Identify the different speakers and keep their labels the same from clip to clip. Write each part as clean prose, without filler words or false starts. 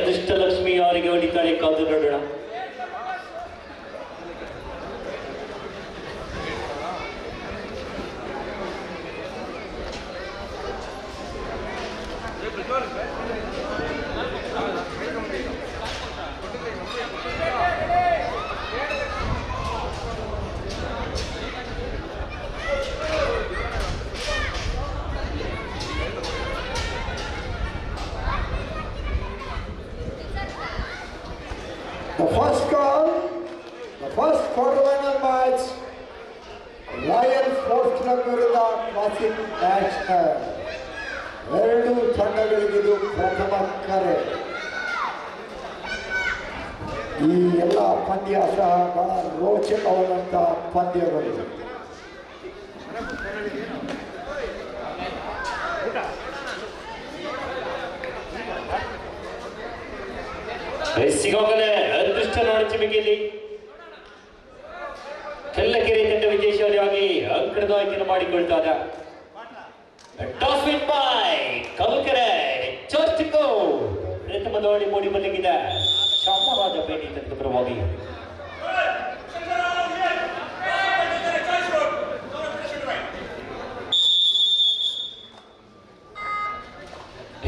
Speaker 1: ಅದೃಷ್ಟಲಕ್ಷ್ಮಿ ಅವರಿಗೆ ಹೊಡಿತಾಳೆ, ಕಾದು ನೋಡೋಣ.
Speaker 2: The first call, the first quarterfinal match, Lions Sports Club ವಿರುದ್ಧ ಕ್ಲಾಸಿಕ್ ನ್ಯಾಷನಲ್. ಎರಡು ತಂಡಗಳಿಗಿದು ಪ್ರಥಮ ಕರೆ. ಈ ಎಲ್ಲ ಪಂದ್ಯ ಸಹ ಬಹಳ ರೋಚಕವಾದಂಥ ಪಂದ್ಯಗಳು.
Speaker 1: ಸಿಗೋಗಲೇ ಅದೃಷ್ಟ ನಾಡಚಿಮಿಕೆಯಲ್ಲಿ ಕಲ್ಲಕೆರೆ ತಂಡ ವಿಜಯಶಾಲಿಯಾಗಿ ಅಂಕಣದ ಆಯ್ಕೆಯನ್ನು ಮಾಡಿಕೊಳ್ತಾದ. Toss win by Kallakere. ಚರ್ಚ್ಕೋ ಪ್ರಥಮ ದಾಳಿ ಮೂಡಿ ಬಂದಿದೆ ಚಾಮರಾಜಪೇಟೆ ತಂಡದ ಪರವಾಗಿ.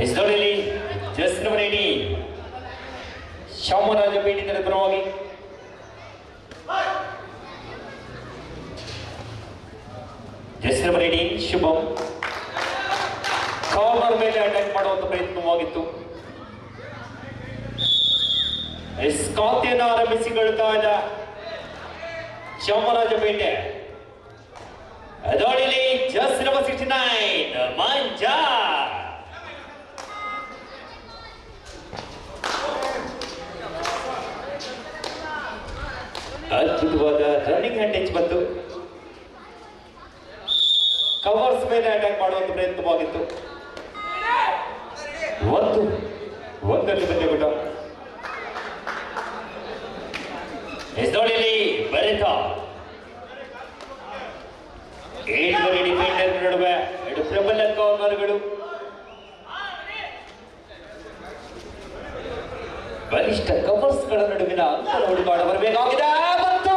Speaker 1: ಎಸ್ಡೋಳಿಲಿ ಜಸ್ಟ್ ನಂಬರ್ 18 ಚಾಮರಾಜಪೇಟೆ ತಂಡದ ಪರವಾಗಿ. ಜಸ್ಟ್ ನಂಬರ್ 18 ಶುಭಂ ಕಾರ್ನರ್ ಮೇಲೆ ಅಟ್ಯಾಕ್ ಮಾಡುವಂತ ಪ್ರಯತ್ನವಾಗಿತ್ತು. ಖಾತೆಯನ್ನು ಆರಂಭಿಸಿಕೊಳ್ತಾ ಇದ್ದ ಚಾಮರಾಜಪೇಟೆ. ಅದರಲ್ಲಿ ಜಸ್ಟ್ ನಂಬರ್ 69 ಮಂಜಾ. ಅದ್ಭುತವಾದ ರನ್ನಿಂಗ್ ಹ್ಯಾಂಡ್ ಟಚ್ ಬಂತು. ಕವರ್ಸ್ ಮೇಲೆ ಅಟ್ಯಾಕ್ ಮಾಡುವಂತ ಪ್ರಯತ್ನವಾಗಿತ್ತು. ಒಂದರಲ್ಲಿ ಪಂದ್ಯಕೂಟ. ಎಸ್ಡೋಳಿಲಿ ಬರೆತ 7 ಡಿಫೆಂಡರ್ ನಡುವೆ ಎರಡು ಪ್ರಬಲ ಕಾರ್ನರ್ಗಳು. ಬಲಿಷ್ಠ ಕವರ್ಸ್ಗಳ ನಡುವಿನ ಅಂತರ ಹುಡುಕಾಟ ಬರಬೇಕಾಗಿದೆ. ಮತ್ತು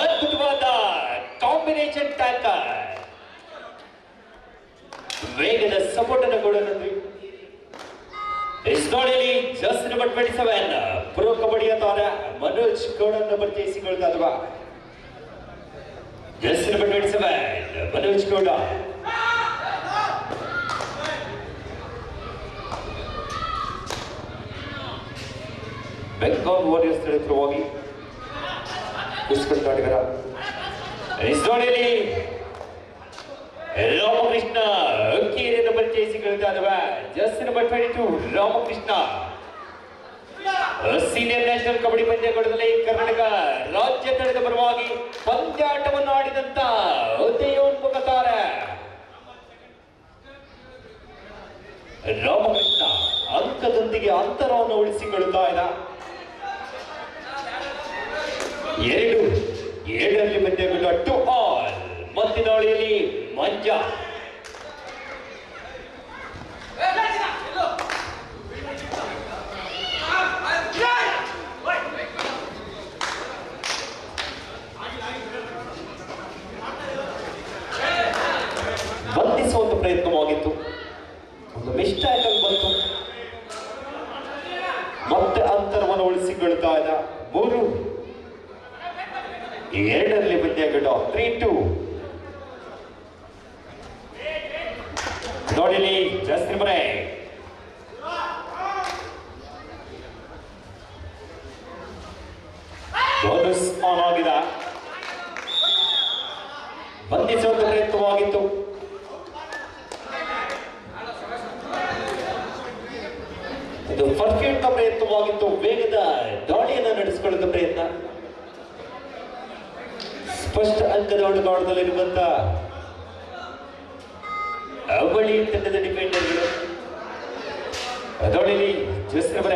Speaker 1: ಅದ್ಭುತವಾದ ಕಾಂಬಿನೇಷನ್ ಟ್ಯಾಕಲ್. ವೇಗದ ಸಪೋರ್ಟ್ ಅನ್ನು ಕೊಡೋಣ. ಎಸ್ಡೋಳಿಲಿ ಜಸ್ಟ್ ನಂಬರ್ 27 ಪ್ರೋ ಕಬಡ್ಡಿಯ ತಾರ ಮನೋಜ್ ಗೌಡನ್ನು ಪರಿಚಯಿಸಿಕೊಳ್ತಾ ಇರುವ just number 27 Manoj Gowda. Bengal warriors ಪರವಾಗಿ ಕರ್ನಾಟಕರ. ಎಸ್ಡೋಳಿಲಿ ರಾಮಕೃಷ್ಣ ಅಕ್ಕಿಯನ್ನು ಪರಿಚಯಿಸಿಕೊಳ್ತಾ ಇರುವ just number 22 Ramakrishna. Senior national kabaddi ಪಂದ್ಯಗಳಲ್ಲಿ ಕರ್ನಾಟಕ ರಾಜ್ಯ ತಂಡದ ಪರವಾಗಿ ಪಂದ್ಯಾಟವನ್ನು ಆಡಿದಂತ ಉದಯೋನ್ಮುಖ ತಾರೆ ರಾಮಕೃಷ್ಣ ಅಂಕದೊಂದಿಗೆ ಅಂತರವನ್ನು ಉಳಿಸಿಕೊಳ್ಳುತ್ತಾ ಇದ್ದ. 7 ಪಂದ್ಯಗಳು 2 ಆಲ್. ಮತ್ತೆ ದಾಳಿಯಲ್ಲಿ ಮಂಜಾ. ಬಂಧಿಸುವಂತ ಪ್ರಯತ್ನವಾಗಿತ್ತು. ಒಂದು ಮಿಸ್ ಟ್ಯಾಕಲ್ ಬಂತು. ಮತ್ತೆ ಅಂತರವನ್ನು ಉಳಿಸಿಕೊಳ್ತಾ ಇದ್ದ. 2 ಪಂದ್ಯಗಳು 3-2. ನೋಡಿಲಿ ಜಸ್ಟ್ ನಂಬರ್ 8 ಬೋನಸ್ ಆನ್ ಆಗಿದೆ. ಬಂಧಿಸುವಂತ ಪ್ರಯತ್ನವಾಗಿತ್ತು. ಇದು ಪರ್ಫೆಕ್ಟ್ ಪ್ರಯತ್ನವಾಗಿತ್ತು. ವೇಗದ ದಾಳಿಯನ್ನು ನಡೆಸಿಕೊಳ್ಳುವ ಪ್ರಯತ್ನ. ಸ್ಪಷ್ಟ ಅಂಕದ ಹುಡುಕಾಟದಲ್ಲಿರುವಂತ ಅವಳಿ ತಂಡದ ಡಿಫೆಂಡರ್ಗಳು. ಅದರಲ್ಲಿ ಜಸ್ಟ್ ನಂಬರ್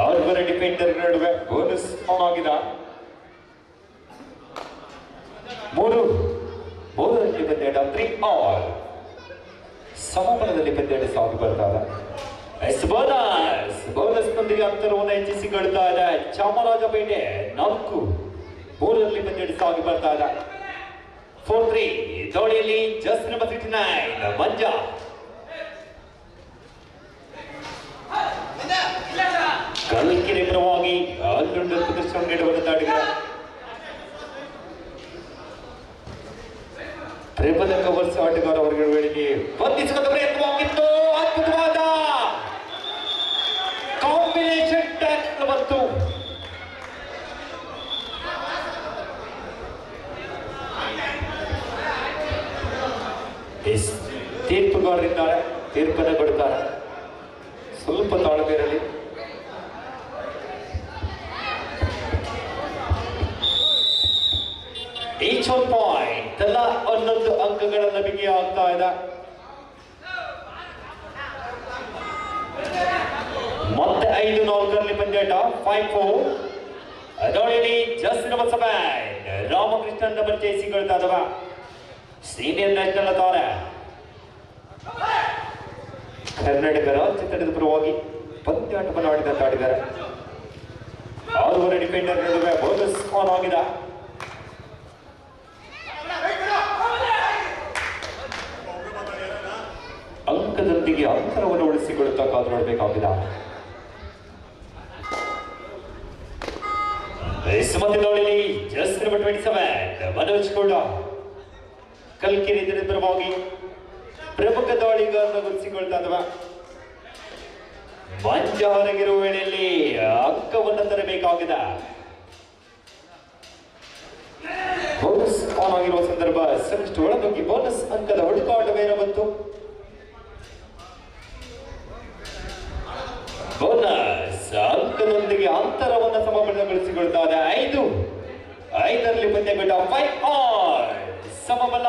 Speaker 1: 8 ಡಿಫೆಂಡರ್ ನಡುವೆ ಬೋನಸ್ ಆನ್ ಆಗಿದೆ. 3 3 ಆಲ್. ಸಮಬಲದಲ್ಲಿ ಪಂದ್ಯ ಸಾಗಿ ಬರ್ತಾ ಇದೆ. ಬೋನಸ್ನೊಂದಿಗೆ ಅಂತರವನ್ನು ಹೆಚ್ಚಿಸಿಕೊಳ್ತಾ ಇದೆ ಚಾಮರಾಜಪೇಟೆ 4-3 ಪಂದ್ಯ ಸಾಗಿ ಬರ್ತಾ ಇದೆ. 4-3 ಜೋಡಿಯಲ್ಲಿ ಜಸ್ಟ್ ನಂಬರ್ 69 ಮಂಜ ಕಲ್ಕಿರೆ ಪರವಾಗಿ ಆಲ್ರೌಂಡರ್ ಪ್ರದರ್ಶನ ನೀಡುವ ದಾಡಿಗರ ತ್ರಿಪದ ಕವರ್ಸ್ ಆಟಗಾರ ಅವರಿಗೆ ವೇಳೆಗೆ ಬಂಧಿಸಿಕೊಂಡ ಪ್ರಯತ್ನವಾಗಿತ್ತು. ಅದ್ಭುತವಾದ ಕಾಂಬಿನೇಷನ್ ಟ್ಯಾಕ್ಲ್ ಬಂತು. ತೀರ್ಪುಗಾರರಿದ್ದಾರೆ, ತೀರ್ಪನ್ನು ಕೊಡುತ್ತಾರೆ. ಸ್ವಲ್ಪ ತಾಳ್ಮೆ ಇರಲಿ. ಈಚ್ ಒನ್ ಪಾಯಿಂಟ್ ತಲಾ 11 ಅಂಕಗಳನ್ನು ಬಿಗಿಯಾಗ್ತಾ ಇದೆ. ಮತ್ತೆ 5-4 ಪಂದ್ಯಾಟ 5-4. ಅದರಲ್ಲಿ ಜಸ್ಟ್ ನಂಬರ್ 7 ರಾಮಕೃಷ್ಣನ್ ನಂಬರ್ ಜಯಿಸಿಕೊಳ್ತಾ ಇದ್ದವ ಸೀನಿಯರ್ ನ್ಯಾಷನಲ್ ತಾರೆ ಕರ್ನಾಟಕ ರಾಜ್ಯ ತಂಡದ ಪರವಾಗಿ ಪಂದ್ಯಾಟವನ್ನು ಆಡಿದಂತ ಆಡಿದ್ದಾರೆ. 6 ಡಿಫೆಂಡರ್ ನಡುವೆ ಬೋನಸ್ ಆನ್ ಆಗಿದೆ. ಅಂಕದೊಂದಿಗೆ ಅಂತರವನ್ನು ಉಳಿಸಿಕೊಳ್ಳುತ್ತಾ ಕಾದು ನೋಡಬೇಕಾಗಿದೆ. ಮಧ್ಯದಲ್ಲಿ ಜಸ್ಟ್ ನಂಬರ್ 27 ಮನೋಜ್ ಗೌಡ ಕಲ್ಕಿರಿ ಪರವಾಗಿ ಪ್ರಮುಖ ದಾಳಿಗಾರನ ಗುರುತಿಸಿಕೊಳ್ತಾ ಇದ್ದವ ಮಂಜ ಹೊರಗಿರುವ ವೇಳೆಯಲ್ಲಿ ಅಂಕವನ್ನು ತರಬೇಕಾಗಿದೆ. ಬೋನಸ್ ಆನ್ ಆಗಿರುವ ಸಂದರ್ಭ ಸೆಮಿಸ್ಟ್ ಒಳನುಗ್ಗಿ ಬೋನಸ್ ಅಂಕದ ಹುಡುಕಾಟವೇನೋ ಬಂತು. ಬೋನಸ್ ಅಂಕದೊಂದಿಗೆ ಅಂತರವನ್ನು ಸಮಬಲಗೊಳಿಸಿಕೊಳ್ತಾ ಇದೆ. 5-5 ಪಂದ್ಯಗೊಂಡ 5-all ಸಮಬಲ.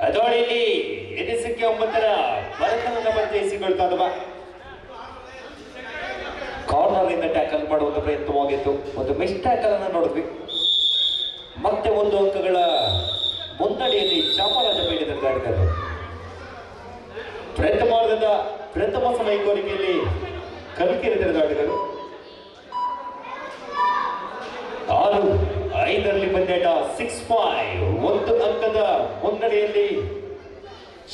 Speaker 1: ಅದರಲ್ಲಿ ಎನಿಸಿಕೆ 9 ಭರತನನ್ನ ಪರಿಚಯಿಸಿಕೊಳ್ತಾ ಇದ್ದವ ಕಾರ್ನರ್ ಇಂದ ಟ್ಯಾಕಲ್ ಮಾಡುವಂತ ಪ್ರಯತ್ನವಾಗಿತ್ತು. ಒಂದು ಮಿಸ್ ಟ್ಯಾಕಲ್ ಅನ್ನು ನೋಡಿದ್ವಿ. ಮತ್ತೆ 1 ಅಂಕಗಳ ಮುನ್ನಡೆಯಲ್ಲಿ ಚಾಮರಾಜಪೇಟೆ ತಂಡಗಾಡಿದರು. ಪ್ರಥಮ ಸಮಯ ಕೋರಿಕೆಯಲ್ಲಿ ಕಲ್ಕಿರಿ ತಂಡಗಾಡಿದರು. 6-5 ಪಂದ್ಯಾಟ 6-5 1 ಅಂಕದ ಮುನ್ನಡೆಯಲ್ಲಿ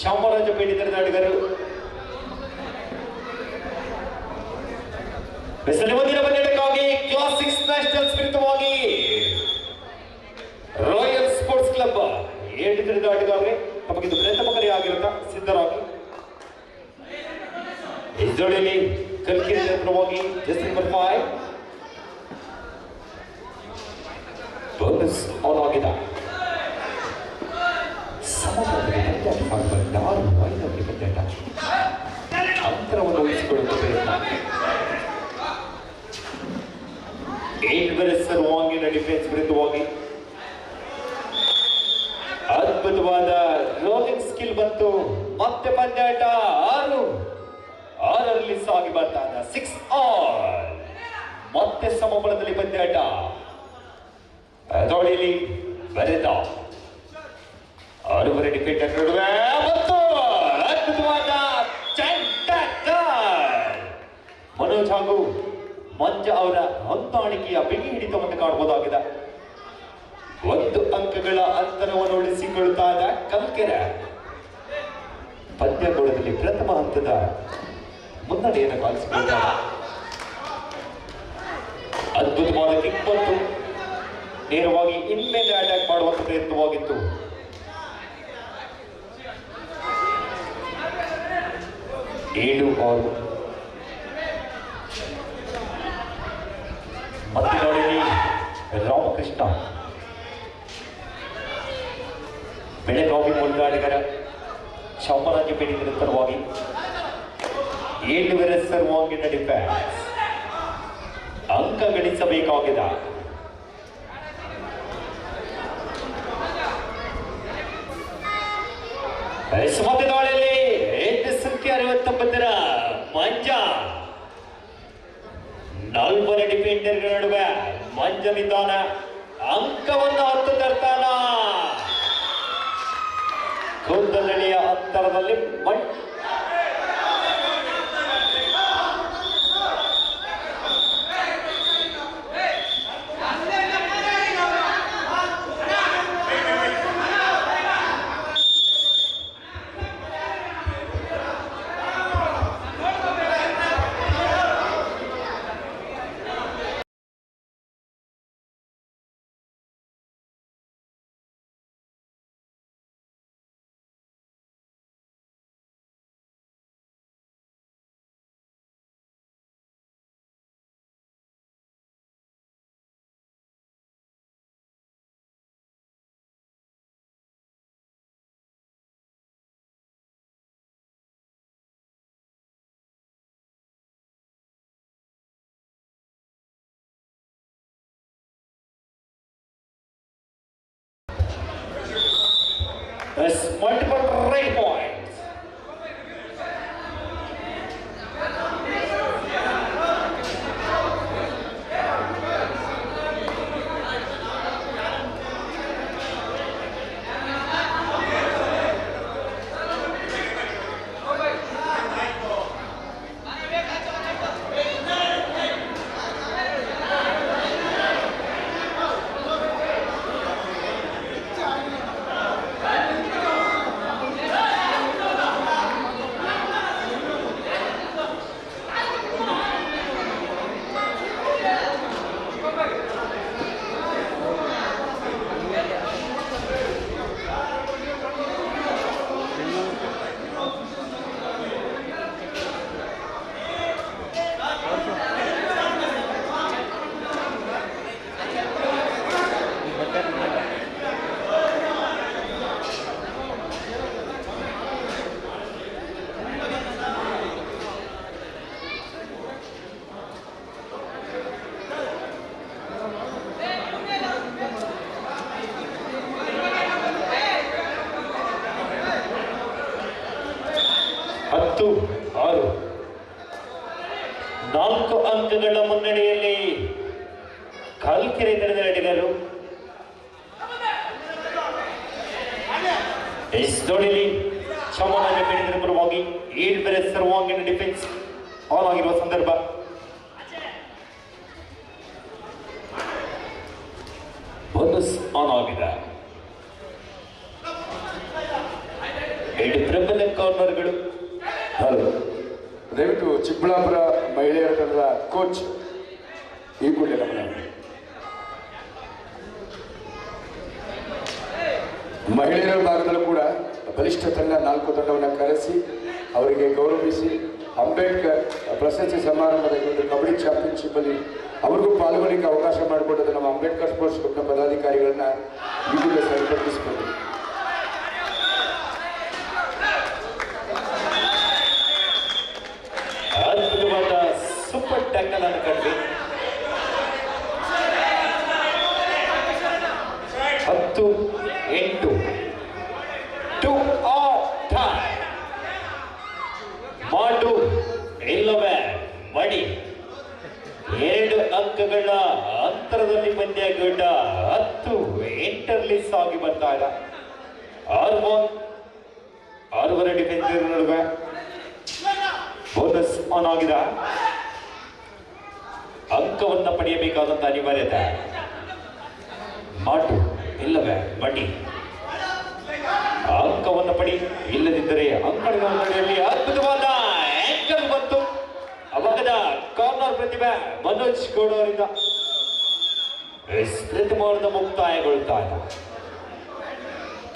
Speaker 1: ಚಾಮರಾಜಪೇಟೆ ತಂಡಗಾಡಿದರು. ಮುಂದಿನ ಪಂದ್ಯಕ್ಕಾಗಿ ಕ್ಲಾಸಿಕ್ಸ್ ನ್ಯಾಷನಲ್ಸ್ ವಿರುದ್ಧವಾಗಿ ರಾಯಲ್ ಸ್ಪೋರ್ಟ್ಸ್ ಕ್ಲಬ್ 7 ತಂಡಗಾಡಿದ್ದಾರೆ. ತಮಗಿದು ಪ್ರಥಮ ಕರೆ ಆಗಿರುತ್ತಾ ಸಿದ್ಧರಾಗಿ ಈ ಜೋಡಿಯಲ್ಲಿ ಕಲ್ಕಿರಿ ಪರವಾಗಿ ಜಸ್ಟ್ ನಂಬರ್ 5 ಬೋನಸ್ ಆನ್ ಆಗಿದೆ. ಅಂತರವನ್ನು ಉಳಿಸಿಕೊಳ್ಳುವ ಪ್ರಯತ್ನ. ವಾಂಗಿನ ಡಿಫೆನ್ಸ್ ವಿರುದ್ಧವಾಗಿ ಅದ್ಭುತವಾದ ರೋಲಿಂಗ್ ಸ್ಕಿಲ್ ಬಂತು. ಮತ್ತೆ ಪಂದ್ಯಾಟ 6 ಸಾಗಿ ಬರ್ತಾ ಇದೆ. 6-all ಮತ್ತೆ ಸಮಬಲದಲ್ಲಿ ಪಂದ್ಯಾಟ. ಅದರಲ್ಲಿ ಬರೆದ 6 ಡಿಫೆಂಡರ್ ನಡುವೆ ಮತ್ತು ಅದ್ಭುತವಾದ ಮನೋಜ್ ಹಾಗೂ ಮಂಜ ಅವರ ಹೊಂದಾಣಿಕೆಯ ಬಿಗಿ ಹಿಡಿತವನ್ನು ಕಾಣಬಹುದಾಗಿದೆ. 1 ಅಂಕಗಳ ಅಂತರವನ್ನು ಉಳಿಸಿಕೊಳ್ತಾ ಇದ್ದ ಕಲ್ಕೆರೆ ಪಂದ್ಯಗೋಳದಲ್ಲಿ ಪ್ರಥಮ ಹಂತದ ಮುನ್ನಡೆಯನ್ನು ಕಾಣಿಸಿಕೊಳ್ತಾರೆ. ಅದ್ಭುತವಾದ ಕಿಕ್ ಬಂತು. ನೇರವಾಗಿ ಇನ್ಮೇಲೆ ಅಟ್ಯಾಕ್ ಮಾಡುವಂತ ಪ್ರಯತ್ನವಾಗಿತ್ತು. ಮತ್ತೆ ನೋಡಿ ರಾಮಕೃಷ್ಣ ಬೆಳಗಾವಿ ಮುಲ್ಗಾಡಿಗರ ಚಾಮರಾಜಪೇಟೆ ವಿರುದ್ಧವಾಗಿ 7 ಸರ್ವಾಂಗೀಣ ಡಿಫೆನ್ಸ್ ಅಂಕ ಗಳಿಸಬೇಕಾಗಿದೆ. ದಾಳಿಯಲ್ಲಿ 8 ಸಂಖ್ಯೆ 69 ಮಂಜ 4 ಡಿಫೆಂಡರ್ಗಳ ನಡುವೆ ಮಂಜ ನಿಧಾನ ಅಂಕವನ್ನು 10 ತರ್ತಾನ. ಮುನ್ನಡೆಯ ಅಂತರದಲ್ಲಿ there's multiple right points. ಹತ್ತು ಆರು 4 ಅಂಕಗಳ ಮುನ್ನಡೆಯಲ್ಲಿ ಕಲ್ಕೆರೆ ತಂಡದ ಆಟಗಾರರು ಎಸ್ಡೋಡಿಲಿ ಚಾಮರಾಜಪೇಟೆ ಪರವಾಗಿ ಏಳ್ಬೆರೆ ಸರ್ವಾಂಗೀಣ ಡಿಫೆನ್ಸ್ ಆನ್ ಆಗಿರುವ ಸಂದರ್ಭ ಬೋನಸ್ ಆನ್ ಆಗಿದೆ. 2 ಪ್ರಬಲ ಕಾರ್ನರ್ಗಳು.
Speaker 3: ದಯವಿಟ್ಟು ಚಿಕ್ಕಬಳ್ಳಾಪುರ ಮಹಿಳೆಯರ ತಂಡದ ಕೋಚ್ ಈ ಕೂಡಲೇ ಗಮನ. ಮಹಿಳೆಯರ ಭಾಗದಲ್ಲೂ ಕೂಡ ಬಲಿಷ್ಠ ತಂಡ 4 ತಂಡವನ್ನು ಕರೆಸಿ ಅವರಿಗೆ ಗೌರವಿಸಿ ಅಂಬೇಡ್ಕರ್ ಪ್ರಶಸ್ತಿ ಸಮಾರಂಭದ ಒಂದು ಕಬಡ್ಡಿ ಚಾಂಪಿಯನ್ಶಿಪ್ ಅಲ್ಲಿ ಅವ್ರಿಗೂ ಪಾಲ್ಗೊಳ್ಳಿಕ್ಕೆ ಅವಕಾಶ ಮಾಡಿಕೊಟ್ಟದ್ದು ನಮ್ಮ ಅಂಬೇಡ್ಕರ್ ಸ್ಪೋರ್ಟ್ಸ್ ಕ್ಲಬ್ನ ಪದಾಧಿಕಾರಿಗಳನ್ನ ಈಗಲೇ ಸರಿಪಡಿಸಿಕೊಂಡು
Speaker 1: ಅದ್ಭುತವಾದ ಸೂಪರ್ ಟ್ಯಾಕಲ್ ಅನ್ನು ಕಂಡ್ವಿ. 10-8 2 ಆಲ್ ಟೈಮ್. ಮಾಡು ಇಲ್ಲವೇ ಮಡಿ 2 ಅಂಕಗಳ ಅಂತರದಲ್ಲಿ ಪಂದ್ಯಗೂಟ 10-8 ಸಾಗಿ ಬರ್ತಾ ಇದೆ. 6 ಡಿಫೆನ್ಸ್ ನಡುವೆ ಬೋನಸ್ ಆನ್ ಆಗಿದೆ. ಅಂಕವನ್ನು ಪಡೆಯಬೇಕಾದಂತ ಅನಿವಾರ್ಯತೆ. ಮಾಡು ಇಲ್ಲವೇ ಬಡ್ಡಿ ಅಂಕವನ್ನು ಪಡಿ, ಇಲ್ಲದಿದ್ದರೆ ಅಂಕಗಳ ಮುನ್ನಡೆಯಲ್ಲಿ ಅದ್ಭುತವಾದ ಆಂಕಲ್ ಬಂತು. ಅವಾಗದ ಕಾರ್ನರ್ ಪ್ರತಿಭೆ ಮನೋಜ್ ಗೌಡ ಅವರಿಂದ ಪ್ರತಿಮಾರ್ಧ ಮುಕ್ತಾಯಗೊಳ್ತಾ ಇದೆ.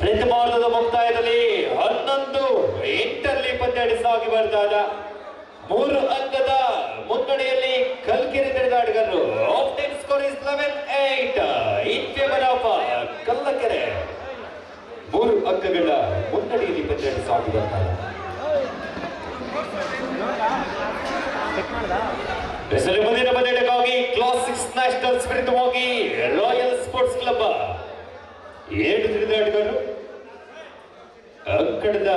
Speaker 1: ಪ್ರತಿಮಾರ್ಧದ ಮುಕ್ತಾಯದಲ್ಲಿ 11-8 ಪಂದ್ಯ ಸಾಗಿ ಬರ್ತಾ ಇದೆ. 3 ಅಂಕದ ಮುನ್ನಡೆಯಲ್ಲಿ ಕಲ್ಕೆರೆ ತಂಡದ ಆಟಗಾರರು. ಆಫ್ಟೈನ್ score is 11-8 in favour of Kallakere. 3 ಅಂಕಗಳ ಮುನ್ನಡೆಯಲ್ಲಿ ಪಂದ್ಯ ಸಾಗಿ ಬರ್ತಾ ಇದೆ. ಮುಂದಿನ ಪಂದ್ಯಕ್ಕಾಗಿ ಕ್ಲಾಸ್ 6 ನ್ಯಾಷನಲ್ಸ್ ವಿರುದ್ಧವಾಗಿ ರಾಯಲ್ ಸ್ಪೋರ್ಟ್ಸ್ ಕ್ಲಬ್ 7 ತಂಡದ ಆಟಗಾರರು ಅಂಕಣದ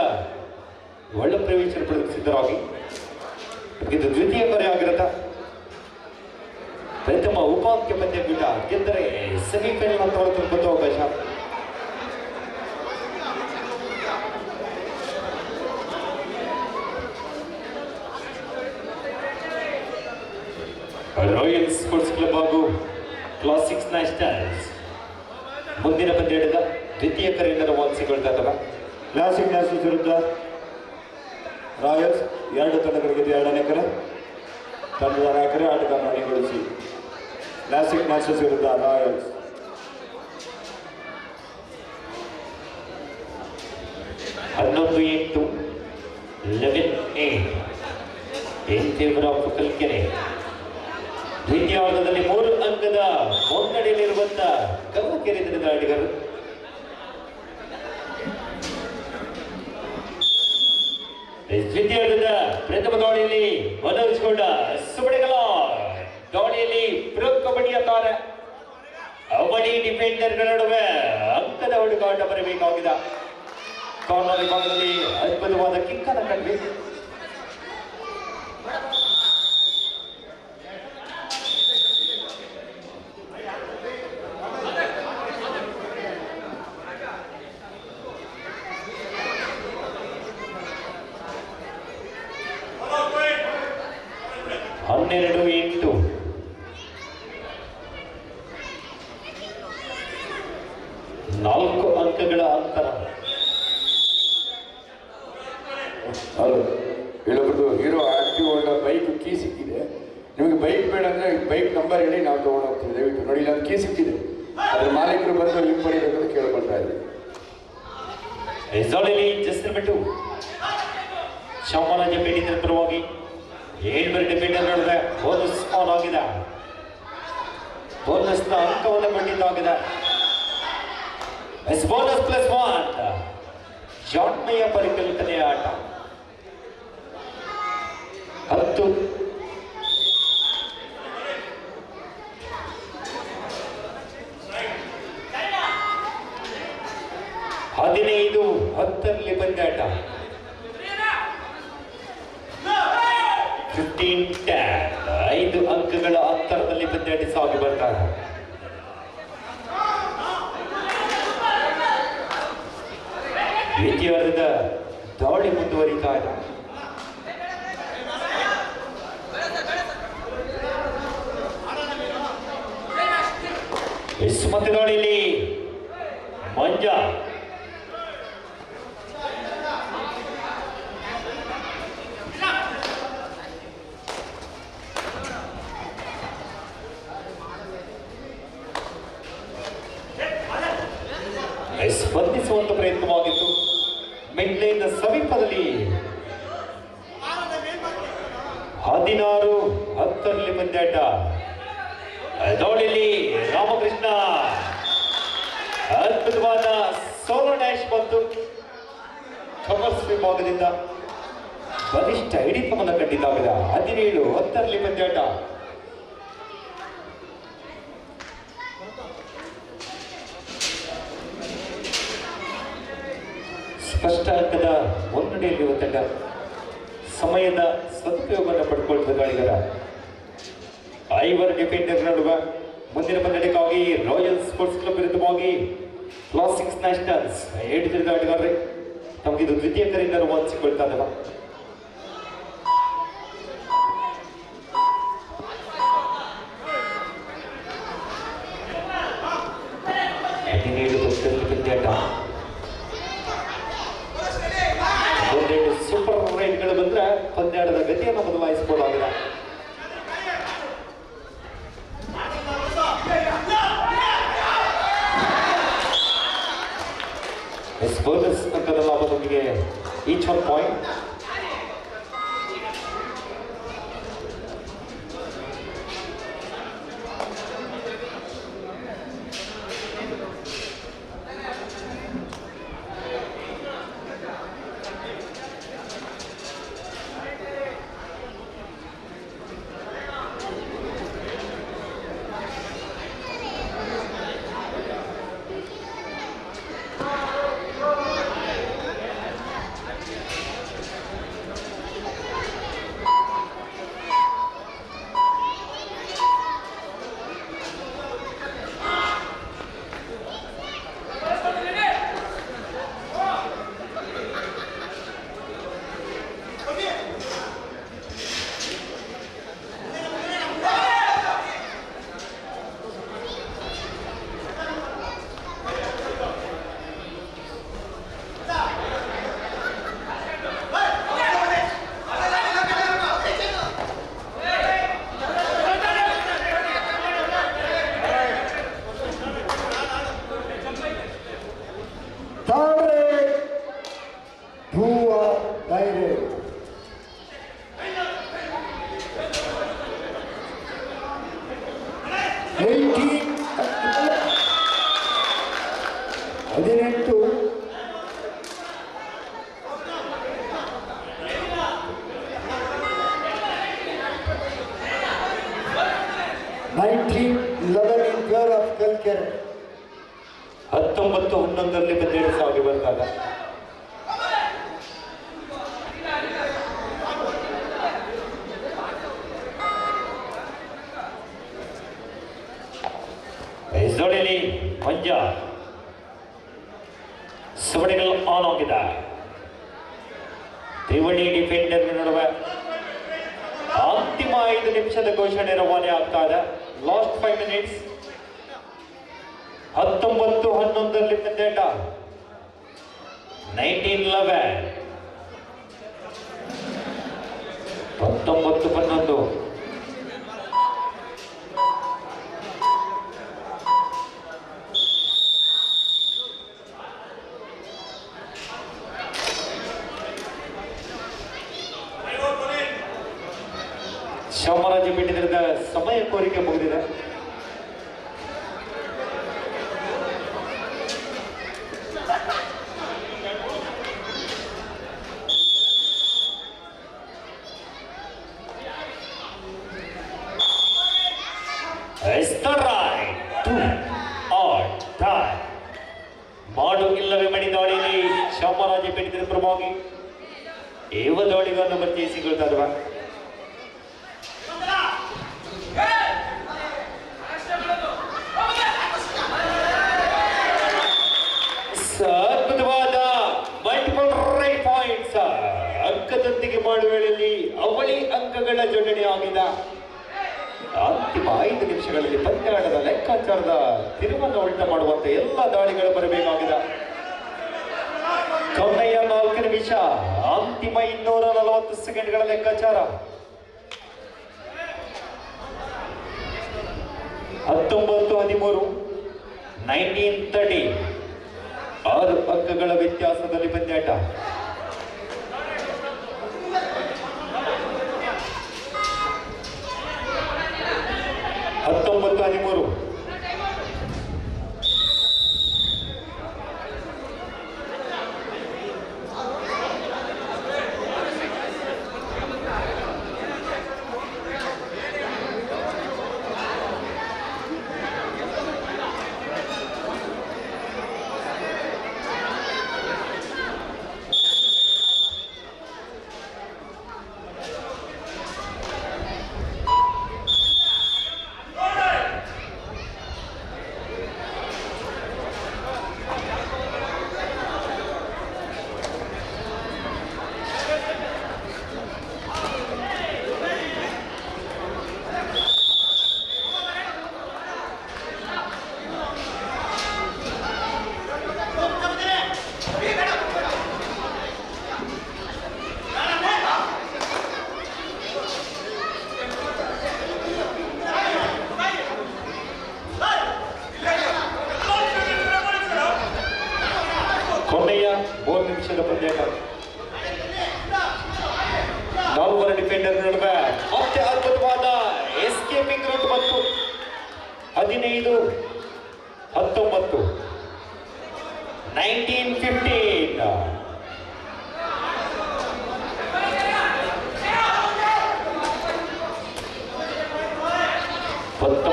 Speaker 1: ಒಳ ಪ್ರವೇಶ ಪಡೆದು ಸಿದ್ಧರಾಗಿ ಇದು ದ್ವಿತೀಯ ಕರೆ ಆಗಿರುತ್ತ. ಪ್ರಥಮ ಉಪಾಂತ್ಯ ಪಂದ್ಯಕೂಟ ಗೆದ್ದರೆ ಸೆಮಿಫೈನಲ್ ಹಂತವನ್ನು ತಲುಪುವ ಅವಕಾಶ. ರಾಯಲ್ ಸ್ಪೋರ್ಟ್ಸ್ ಕ್ಲಬ್ ಹಾಗೂ ಕ್ಲಾಸಿಕ್ಸ್ ನ್ಯಾಷನಲ್ಸ್ ಮುಂದಿನ ಪಂದ್ಯದ ದ್ವಿತೀಯ ಕರೆಯಿಂದ ವಾದಿಸಿಕೊಳ್ತಾ ಇದ್ದಾವೆ.
Speaker 2: ಕ್ಲಾಸಿಕ್ ನ್ಯಾಷನಲ್ಸ್ ವಿರುದ್ಧ ರಾಯಲ್ಸ್ 2 ತಂಡಗಳಿಗೆ 2ನೇ ಕರೆ. ತಂಡದ ನಾಯಕರೇ ಆಟಗಾರರನ್ನು ಅಣಿಗೊಳಿಸಿ. ಕ್ಲಾಸಿಕ್ ನ್ಯಾಷನಲ್ಸ್ ವಿರುದ್ಧ ರಾಯಲ್ಸ್.
Speaker 1: ಹನ್ನೊಂದು 8 11-8 ಇನ್ ಫೇವರ್ ಆಫ್ ಕಲ್ಕೆರೆ. ದ್ವಿತೀಯಾರ್ಧದಲ್ಲಿ 3 ಅಂಕದ ಮುನ್ನಡೆಯಲ್ಲಿರುವಂತಹ ಕಲ್ಲಕೆರೆ ತಂಡದ ಆಟಗಾರರು ದ್ವಿತೀಯಾರ್ಧದ ಪ್ರಥಮ ದಾಳಿಯಲ್ಲಿ ಮನೋಜಿಸಿಕೊಂಡ ಸುಬಡಿಗಲ ದಾಳಿಯಲ್ಲಿ ಪ್ರೋ ಕಬಡ್ಡಿಯ ತಾರೆ ಅವಳಿ ಡಿಫೆಂಡರ್ಗಳ ನಡುವೆ ಅಂಕದ ಹುಡುಕಾಟ ಬರಬೇಕಾಗಿದೆ. ಕಾರ್ನರ್ ವಿಭಾಗದಲ್ಲಿ ಅದ್ಭುತವಾದ ಕಿಕ್ ಅನ್ನು ಕಂಡ್ವಿ. ಹನ್ನೆರಡು 8 4 ಅಂಕಗಳ ಅಂತರ.
Speaker 3: ಹೌದು, ಇಲ್ಲೊಬ್ರದ್ದು hero active Honda bike key ಸಿಕ್ಕಿದೆ. ನಿಮಗೆ ಬೈಕ್ ಬೇಡ ಅಂದರೆ ಬೈಕ್ ನಂಬರ್ ಹೇಳಿ ನಾವು ತೊಗೊಂಡು ಹೋಗ್ತೀವಿ. ದಯವಿಟ್ಟು ನೋಡಿ, ಇಲ್ಲ ಕೀ ಸಿಕ್ಕಿದೆ, ಅದ್ರ ಮಾಲೀಕರು ಬಂದು ಹಿಂಪಡಿಬೇಕಂತ ಕೇಳ್ಕೊಳ್ತಾ ಇದ್ದೀವಿ.
Speaker 1: ರೆಸಾರ್ಟಲ್ಲಿ ಜಸ್ತಿರ್ಬಿಟ್ಟು ಚಾಮರಾಜಪೇಟೆ ಪರವಾಗಿ 7 ಡಿಫೆಂಡರ್ ನಡುವೆ ಬೋನಸ್ ಆನ್ ಆಗಿದೆ. ಬೋನಸ್ನ ಅಂಕವನ್ನು ಕೊಂಡಿದ್ದಾಗಿದೆ. ಬೋನಸ್ +1 ಜಾಣ್ಮೆಯ ಪರಿಕಲ್ಪನೆಯ ಆಟ. 10 15-10 ಪಂದ್ಯಾಟ. 15-10 5 ಅಂಕಗಳ ಅಂತರದಲ್ಲಿ ಪಂದ್ಯಾಟ ಸಾಗಿ ಬರ್ತಾರೆ. ದ್ವಿತೀಯಾರ್ಧದ ದಾಳಿ ಮುಂದುವರಿತಾ ಇದೆ. ಮತ್ತೆ ದಾಳಿಯಲ್ಲಿ ಮಂಜ ಸ್ಪಂದಿಸುವಂತ ಪ್ರಯತ್ನವಾಗಿತ್ತು. ಮಿಡ್ಲೈನ್ ಸಮೀಪದಲ್ಲಿ 16-10 ಪಂದ್ಯಾಟ. ದಾಳಿಯಲ್ಲಿ ರಾಮಕೃಷ್ಣ ಅದ್ಭುತವಾದ ಸೋಲೋ ಡ್ಯಾಶ್ ಮತ್ತು ಕಮರ್ಸ್ ವಿಭಾಗದಿಂದ ಬಲಿಷ್ಠ ಹಿಡಿತವನ್ನು ಕಂಡಿದ್ದಾಗಿದೆ. 17-10 ಪಂದ್ಯಾಟ. ಸ್ಪಷ್ಟ ಅಂಕದ ಮುನ್ನಡೆಯಲ್ಲಿರುವ ತಂಡ ಸಮಯದ ಸದುಪಯೋಗವನ್ನು ಪಡ್ಕೊಳ್ತದೆ. ಗಾಳಿಗರ 5 ಡಿಫೆಂಡರ್ ನಡುವೆ ಮುಂದಿನ ಪಂದ್ಯಕ್ಕಾಗಿ ರಾಯಲ್ ಸ್ಪೋರ್ಟ್ಸ್ ಕ್ಲಬ್ ವಿರುದ್ಧವಾಗಿ ಕ್ಲಾಸಿಕ್ಸ್ ನ್ಯಾಷನಲ್ಸ್ 7 ಆಟಗಾರರೇ ತಮಗಿದು ದ್ವಿತೀಯ ಕರೆಯಿಂದ ವಾದಿಸಿಕೊಳ್ತಾ ಇದ್ದಾವೆ. ಪಂದ್ಯಾಟ. ಒಂದೆರಡು ಸೂಪರ್ ರೈಡ್ಗಳು ಬಂದ್ರೆ ಪಂದ್ಯಾಟದ ಗತಿಯನ್ನು ಬದಲಾಯಿಸಬಹುದಾಗಿದೆ. ಬೋನಸ್ ಅಂಕದ ಲಾಭದೊಂದಿಗೆ each 1 point.
Speaker 2: Byre 19-11 in favor of Kalkere.
Speaker 1: 19-11 17 ಸಾಗಿ ಬಂದಾಗ ಜೋಡಿಯಲ್ಲಿ ಮಂಜ ಸುವಡಿಗಳು ಆನ್ ಆಗಿದೆ. ತ್ರಿವಳಿ ಡಿಫೆಂಡರ್ ನಡುವೆ ಅಂತಿಮ 5 ನಿಮಿಷದ ಘೋಷಣೆ ರವಾನೆ ಆಗ್ತಾ ಇದೆ. Last 5 minutes. 19-11 ಪಂದ್ಯಾಟ. 19-11 19-11 ಚಾಮರಾಜ ಪೇಟೆದ ಸಮಯ ಕೋರಿಕೆ ಮುಗಿದಿದೆ. ಮಾಡು ಇಲ್ಲವೇ ಮಣಿ ದಾಳಿಯಲ್ಲಿ ಚಾಮರಾಜ ಪೇಟೆದ ಪ್ರಭಾವಿ ಏವ ದಾಳಿಗಳನ್ನು ಪರಿಚಯಿಸಿಕೊಳ್ತಾ ಇರುವ ಅದ್ಭುತವಾದ ಮಲ್ಟಿಪಲ್ ರೈಟ್ ಪಾಯಿಂಟ್ಸ್. ಅಂಕದೊಂದಿಗೆ ಮಾಡುವ ವೇಳೆಯಲ್ಲಿ ಅವಳಿ ಅಂಕಗಳ ಜೋಡಣೆ ಆಗಿದೆ. ಅಂತಿಮ 5 ನಿಮಿಷಗಳಲ್ಲಿ ಪಂದ್ಯಾಟದ ಲೆಕ್ಕಾಚಾರದ ತಿರುವನ್ನು ಉಲ್ಟ ಮಾಡುವಂತೆ ಎಲ್ಲ ದಾಳಿಗಳು ಬರಬೇಕಾಗಿದೆ. ಕೊನೆಯ 4 ನಿಮಿಷ, ಅಂತಿಮ 240 ಸೆಕೆಂಡ್ಗಳ ಲೆಕ್ಕಾಚಾರ. 19-13 19-30 6 ಅಂಕಗಳ ವ್ಯತ್ಯಾಸದಲ್ಲಿ ಪಂದ್ಯಾಟ. ಕೊನೆಯ 3 ನಿಮಿಷದ ಪಂದ್ಯಾಟ. 4 ಡಿಫೆಂಡರ್ ನಡುವೆ ಮತ್ತೆ ಅದ್ಭುತವಾದ ಎಸ್ಕೇಪಿಂಗ್ ರೂಟ್ ಬಂತು. 15-19 19-15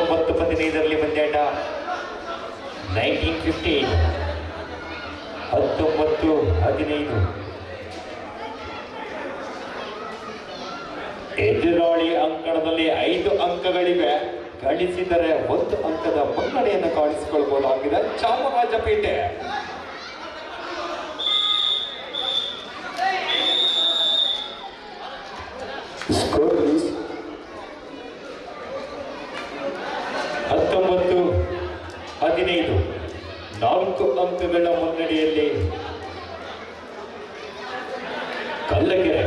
Speaker 1: 19-15 ಪಂದ್ಯಾಟ. 19-15 19-15 ಎದುರಾಳಿ ಅಂಕಣದಲ್ಲಿ 5 ಅಂಕಗಳಿವೆ. ಗಳಿಸಿದರೆ 1 ಅಂಕದ ಮುನ್ನಡೆಯನ್ನು ಕಾಣಿಸಿಕೊಳ್ಳಬಹುದಾಗಿದೆ ಚಾಮರಾಜಪೇಟೆ. ಸ್ಕೋರ್ 19-15 4 ಅಂಕಗಳ ಮುನ್ನಡೆಯಲ್ಲಿ ಕಲ್ಲಗೆರೆ.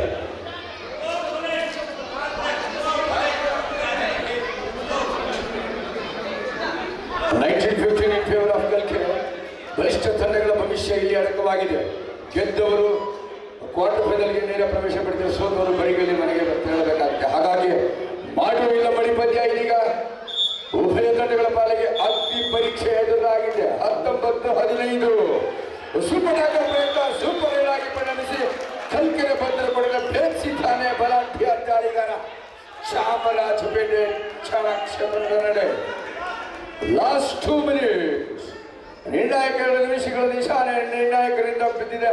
Speaker 3: ಬಲಿಷ್ಠ ತಂಡಗಳ ಭವಿಷ್ಯ ಇಲ್ಲಿ ಅಡಕವಾಗಿದೆ. ಗೆದ್ದವರು ಕ್ವಾರ್ಟರ್ ಸೆಮಿಫೈನಲ್ಗೆ ನೇರ ಪ್ರವೇಶ ಪಡೆದ ಸೋತವರು ಬರಿಗಲ್ಲಿ ಮನೆಗೆ ತೆರಳಬೇಕಾಗುತ್ತೆ. ಹಾಗಾಗಿ ಮಾಡುವಿಲ್ಲ ಮಳಿ ಪಂದ್ಯ ಇದೀಗ ಉಭಯ ತಂಡಗಳ ಪಾಲಿಗೆ ಅಗ್ನಿ ಪರೀಕ್ಷೆ ಎದುರಾಗಿದೆ. 19-15 ಸೂಪರ್ ಪ್ರಯತ್ನ ಸೂಪರ್ ಏಳಾಗಿ ಪರಿಣಮಿಸಿ ಕಲ್ಕೆರೆ ಬಂದರು ಪಡೆದ ಭೇದಿಸಿದ್ದಾನೆ ಬಲಾಢ್ಯ ದಾಳಿಗಾರ ಚಾಮರಾಜಪೇಟೆ ಕ್ಷೇತ್ರದ ನಡೆ. ಲಾಸ್ಟ್ 2 ಮಿನಿಟ್ಸ್ ನಿರ್ಣಾಯಕ ನಿಮಿಷಗಳ ನಿಶಾನೆ ನಿರ್ಣಾಯಕರಿಂದ ಬಿದ್ದಿದೆ.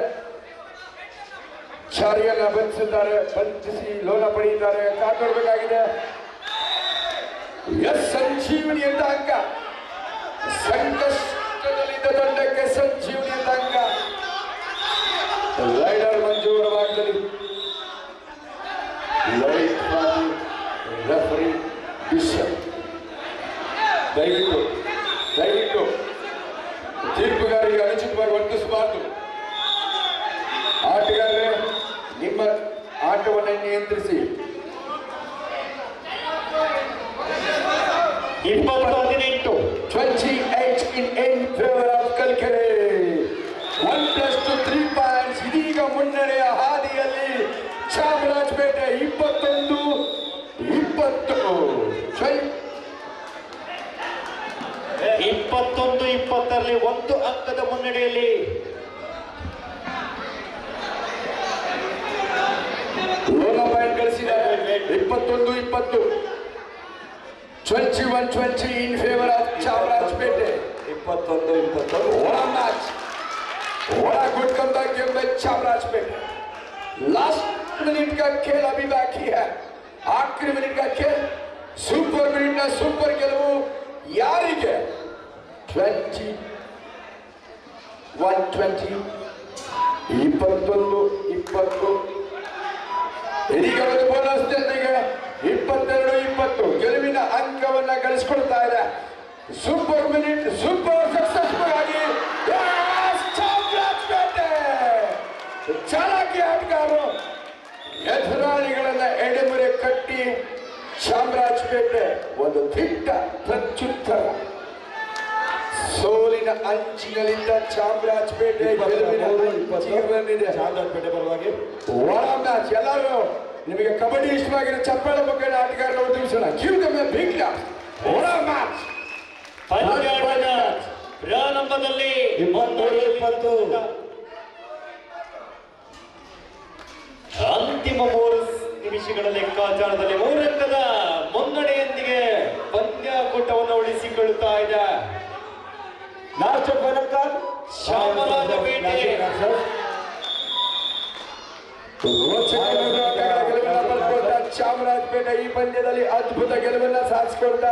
Speaker 3: ಚಾರಿಯನ್ನ ಬಂಧಿಸಿದ್ದಾರೆ, ಬಂಧಿಸಿ ಲೋನ ಪಡೆಯುತ್ತಾರೆ. ಕಾಪಾಡಬೇಕಾಗಿದೆ. ಎಸ್ ಸಂಜೀವನಿ ಅಂತ ಅಂಕ, ಸಂಕಷ್ಟದಲ್ಲಿದ್ದ ತಂಡಕ್ಕೆ ಸಂಜೀವನಿ ಅಂತ ಅಂಕ. ರೈಡರ್ ಮಂಜೂರ ಭಾಗದಲ್ಲಿ ರೆಫರಿ ಬಿಷಪ್ ದಯವಿಟ್ಟು ತೀರ್ಪುಗಾರಿಗೆ ಅನುಚಿತವಾಗಿ ವರ್ತಿಸಬಾರದು. ಆಟಗಾರರೇ ನಿಮ್ಮ ಆಟವನ್ನು ನಿಯಂತ್ರಿಸಿ. 28 in favor of Kalkere. 1+2 3 points. ಇದೀಗ ಮುನ್ನಡೆಯ ಹಾದಿಯಲ್ಲಿ ಚಾಮರಾಜಪೇಟೆ
Speaker 1: 21-20ರಲ್ಲಿ 1 ಅಂಕದ ಮುನ್ನಡೆಯಲ್ಲಿ
Speaker 3: ಲೋನ ಪಾಯಿಂಟ್ ಗಳಿಸಿದ್ದಾರೆ. 21-20 21-20 in favor of Chamarajpet.
Speaker 2: 21-20
Speaker 3: What a match! What a good comeback given by Chamarajpet. Last minute का खेल अभी बाकी है. आखिरी मिनट का खेल. ಸೂಪರ್ ಮಿನಿಟ್ ನ ಸೂಪರ್ ಗೆಲುವು ಯಾರಿಗೆ? 21-20 21-20 ಇದೀಗ ಒಂದು ಬೋನಸ್ ಜೊತೆಗೆ 22-20 ಗೆಲುವಿನ ಅಂಕವನ್ನ ಗಳಿಸಿಕೊಳ್ತಾ ಇದೆ. ಸೂಪರ್ ಮಿನಿಟ್ ಸೂಪರ್ ಸಕ್ಸಸ್ಫುಲ್ ಆಗಿ ಚಾಮರಾಜಪೇಟೆ ಚಾಲಾಕಿ ಆಟಗಾರರು ಎದುರಾಳಿಗಳನ್ನ ಎಡೆಮುರೆ ಕಟ್ಟಿ ಚಾಮರಾಜಪೇಟೆ ಒಂದು ದಿಟ್ಟ ಪ್ರತ್ಯುತ್ತರ. ಸೋಲಿನ ಅಂಚಿನಲ್ಲಿದ್ದ ಚಾಮರಾಜಪೇಟೆ ಜೀವನಿದೆ.
Speaker 2: ಚಾಮರಾಜಪೇಟೆ ಪರವಾಗಿ
Speaker 3: ಒಳ ಮ್ಯಾಚ್. ಎಲ್ಲರೂ ನಿಮಗೆ ಕಬಡ್ಡಿ ಇಷ್ಟವಾಗಿರೋ ಚಪ್ಪಾಳೆ ಮುಖಂಡ ಆಟಗಾರರು ಉದ್ಯಮಿಸೋಣ. Give them a big clap. ಒಳ ಮ್ಯಾಚ್.
Speaker 1: ಪಂದ್ಯಾಟದ ಪ್ರಾರಂಭದಲ್ಲಿ
Speaker 2: 23-20
Speaker 1: ಅಂತಿಮ 3 ನಿಮಿಷಗಳ ಲೆಕ್ಕಾಚಾರದಲ್ಲಿ 3 ಅಂಕದ ಮುನ್ನಡೆಯೊಂದಿಗೆ ಪಂದ್ಯಾಕೂಟವನ್ನು ಉಳಿಸಿಕೊಳ್ಳುತ್ತಾ ಇದೆ
Speaker 2: ಲಾಸ್ಟ್
Speaker 1: ಚಾಮರಾಜಪೇಟೆ.
Speaker 3: ಚಾಮರಾಜಪೇಟೆ ಈ ಪಂದ್ಯದಲ್ಲಿ ಅದ್ಭುತ ಗೆಲುವನ್ನ ಸಾಧಿಸಿಕೊಂಡ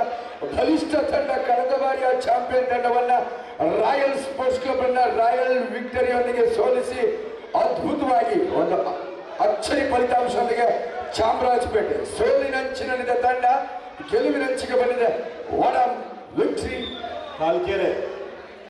Speaker 3: ಬಲಿಷ್ಠ ತಂಡ ಕಳೆದ ಬಾರಿಯ ಚಾಂಪಿಯನ್ ತಂಡವನ್ನ ರಾಯಲ್ ಸ್ಪೋರ್ಟ್ಸ್ ಕ್ಲಬ್ ಅನ್ನ ರಾಯಲ್ ವಿಕ್ಟರಿಯೊಂದಿಗೆ ಸೋಲಿಸಿ ಅದ್ಭುತವಾಗಿ ಒಂದು ಅಚ್ಚರಿ ಫಲಿತಾಂಶದೊಂದಿಗೆ ಚಾಮರಾಜಪೇಟೆ ಸೋಲಿನಂಚಿನಲ್ಲಿದ್ದ ತಂಡ ಗೆಲುವಿನಂಚಿಗೆ ಬಂದಿದೆ. What a victory.
Speaker 2: ಕಾಲ್ಕೆರೆ